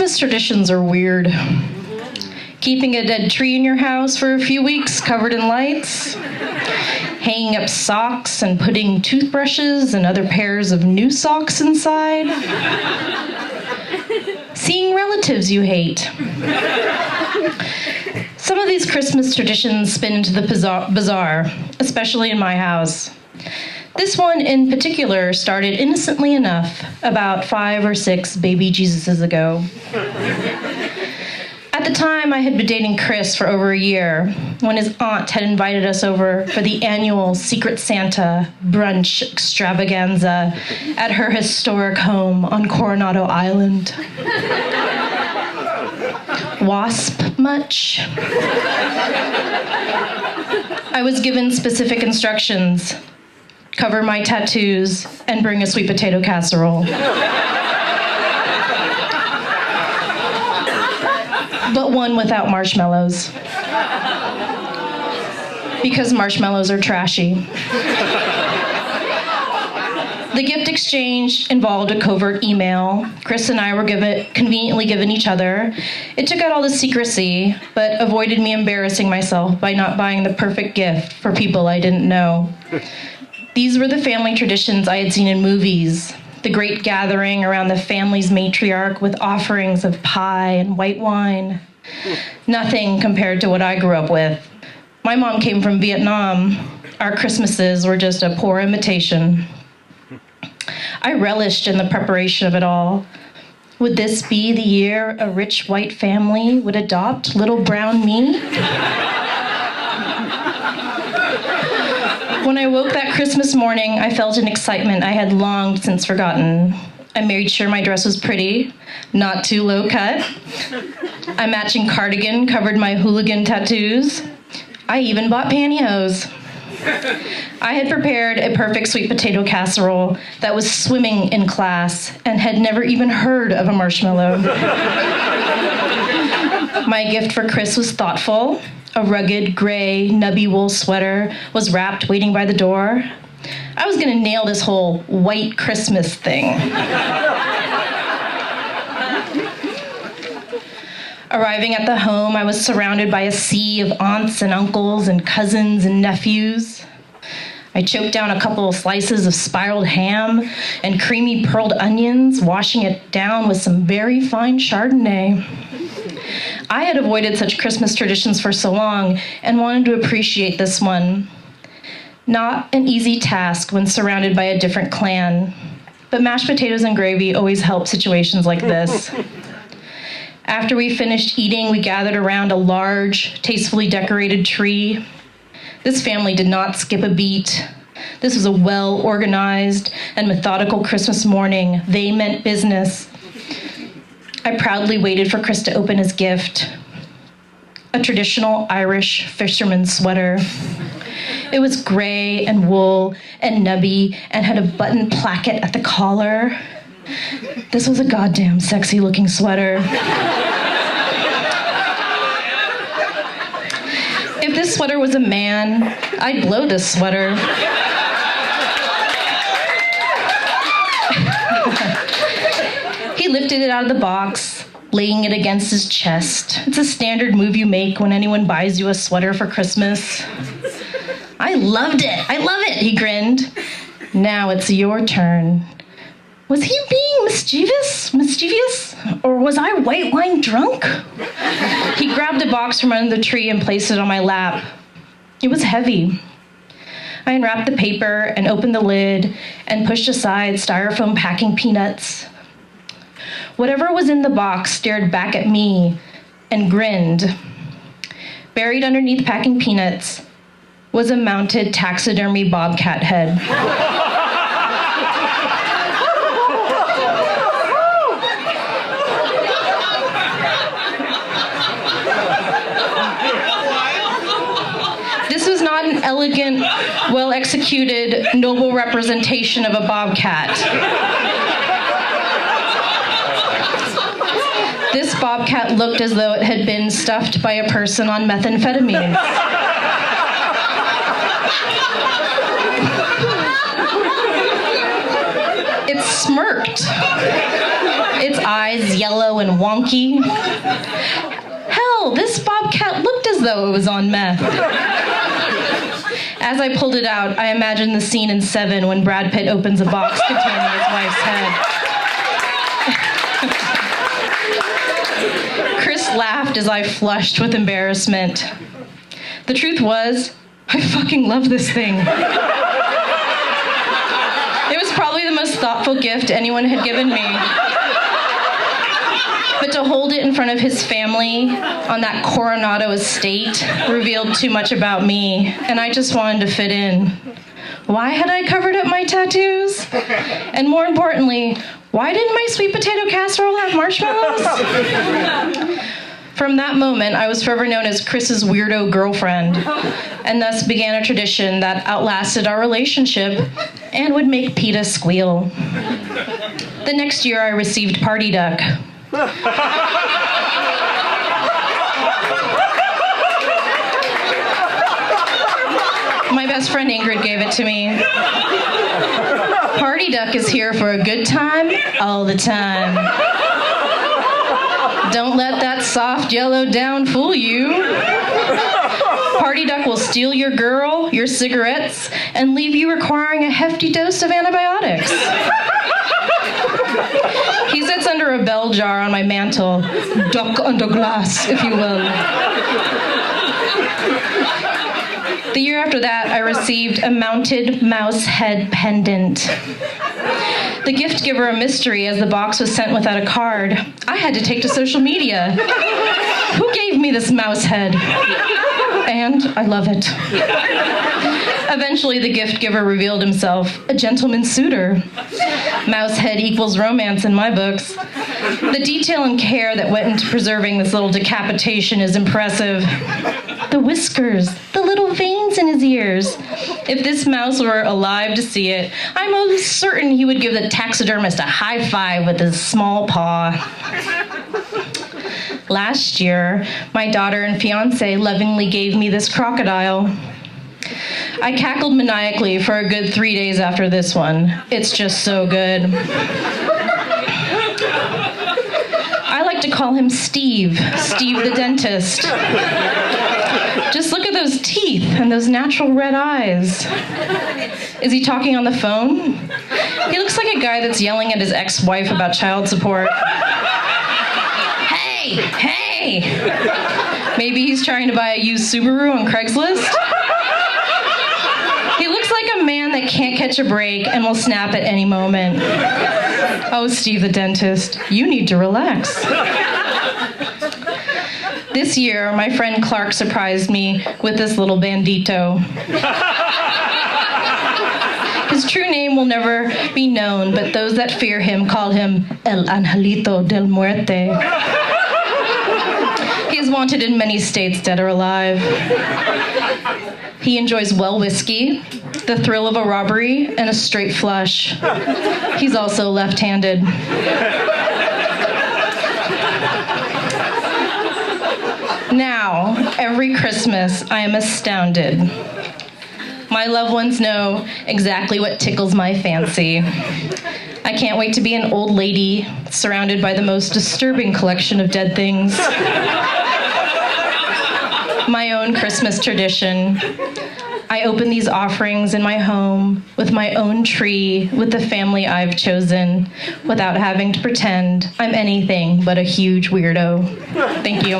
Christmas traditions are weird. Keeping a dead tree in your house for a few weeks covered in lights. Hanging up socks and putting toothbrushes and other pairs of new socks inside. Seeing relatives you hate. Some of these Christmas traditions spin into the bizarre, especially in my house. This one in particular started innocently enough about 5 or 6 baby Jesuses ago. At the time, I had been dating Chris for over a year when his aunt had invited us over for the annual Secret Santa brunch extravaganza at her historic home on Coronado Island. Wasp much? I was given specific instructions. Cover my tattoos and bring a sweet potato casserole. But one without marshmallows. Because marshmallows are trashy. The gift exchange involved a covert email. Chris and I were conveniently given each other. It took out all the secrecy, but avoided me embarrassing myself by not buying the perfect gift for people I didn't know. These were the family traditions I had seen in movies. The great gathering around the family's matriarch with offerings of pie and white wine. Nothing compared to what I grew up with. My mom came from Vietnam. Our Christmases were just a poor imitation. I relished in the preparation of it all. Would this be the year a rich white family would adopt little brown me? When I woke that Christmas morning, I felt an excitement I had long since forgotten. I made sure my dress was pretty, not too low cut. A matching cardigan covered my hooligan tattoos. I even bought pantyhose. I had prepared a perfect sweet potato casserole that was swimming in class and had never even heard of a marshmallow. My gift for Chris was thoughtful. A rugged, gray, nubby wool sweater was wrapped, waiting by the door. I was gonna nail this whole white Christmas thing. Arriving at the home, I was surrounded by a sea of aunts and uncles and cousins and nephews. I choked down a couple of slices of spiraled ham and creamy pearled onions, washing it down with some very fine Chardonnay. I had avoided such Christmas traditions for so long and wanted to appreciate this one. Not an easy task when surrounded by a different clan, but mashed potatoes and gravy always help situations like this. After we finished eating, we gathered around a large, tastefully decorated tree. This family did not skip a beat. This was a well-organized and methodical Christmas morning. They meant business. I proudly waited for Chris to open his gift. A traditional Irish fisherman's sweater. It was gray and wool and nubby and had a button placket at the collar. This was a goddamn sexy looking sweater. If this sweater was a man, I'd blow this sweater. He lifted it out of the box, laying it against his chest. It's a standard move you make when anyone buys you a sweater for Christmas. I loved it. I love it, he grinned. Now it's your turn. Was he being mischievous? Or was I white wine drunk? He grabbed a box from under the tree and placed it on my lap. It was heavy. I unwrapped the paper and opened the lid and pushed aside styrofoam packing peanuts. Whatever was in the box stared back at me and grinned. Buried underneath packing peanuts was a mounted taxidermy bobcat head. This was not an elegant, well-executed, noble representation of a bobcat. This bobcat looked as though it had been stuffed by a person on methamphetamine. It smirked. its eyes yellow and wonky. Hell, this bobcat looked as though it was on meth. As I pulled it out, I imagined the scene in Seven when Brad Pitt opens a box containing his wife's head. Chris laughed as I flushed with embarrassment. The truth was, I fucking love this thing. It was probably the most thoughtful gift anyone had given me. But to hold it in front of his family on that Coronado estate revealed too much about me, and I just wanted to fit in. Why had I covered up my tattoos? And more importantly, why didn't my sweet potato casserole have marshmallows? From that moment, I was forever known as Chris's weirdo girlfriend, and thus began a tradition that outlasted our relationship and would make PETA squeal. The next year, I received Party Duck. My best friend Ingrid gave it to me. Party Duck is here for a good time all the time. Don't let that soft yellow down fool you. Party Duck will steal your girl, your cigarettes, and leave you requiring a hefty dose of antibiotics. He sits under a bell jar on my mantle, duck under glass, if you will. The year after that, I received a mounted mouse head pendant. The gift giver a mystery as the box was sent without a card. I had to take to social media. Who gave me this mouse head? And I love it. Eventually, the gift giver revealed himself, a gentleman suitor. Mouse head equals romance in my books. The detail and care that went into preserving this little decapitation is impressive. The whiskers, the little veins in his ears. If this mouse were alive to see it, I'm most certain he would give the taxidermist a high five with his small paw. Last year, my daughter and fiance lovingly gave me this crocodile. I cackled maniacally for a good 3 days after this one. It's just so good. I like to call him Steve the dentist. Just look at those teeth and those natural red eyes. Is he talking on the phone? He looks like a guy that's yelling at his ex-wife about child support. Hey! Maybe he's trying to buy a used Subaru on Craigslist? He looks like a man that can't catch a break and will snap at any moment. Oh, Steve the dentist, you need to relax. This year, my friend Clark surprised me with this little bandito. His true name will never be known, but those that fear him call him El Angelito del Muerte. He is wanted in many states, dead or alive. He enjoys well whiskey, the thrill of a robbery, and a straight flush. He's also left-handed. Now, every Christmas, I am astounded. My loved ones know exactly what tickles my fancy. I can't wait to be an old lady surrounded by the most disturbing collection of dead things. My own Christmas tradition. I open these offerings in my home with my own tree with the family I've chosen without having to pretend I'm anything but a huge weirdo. Thank you.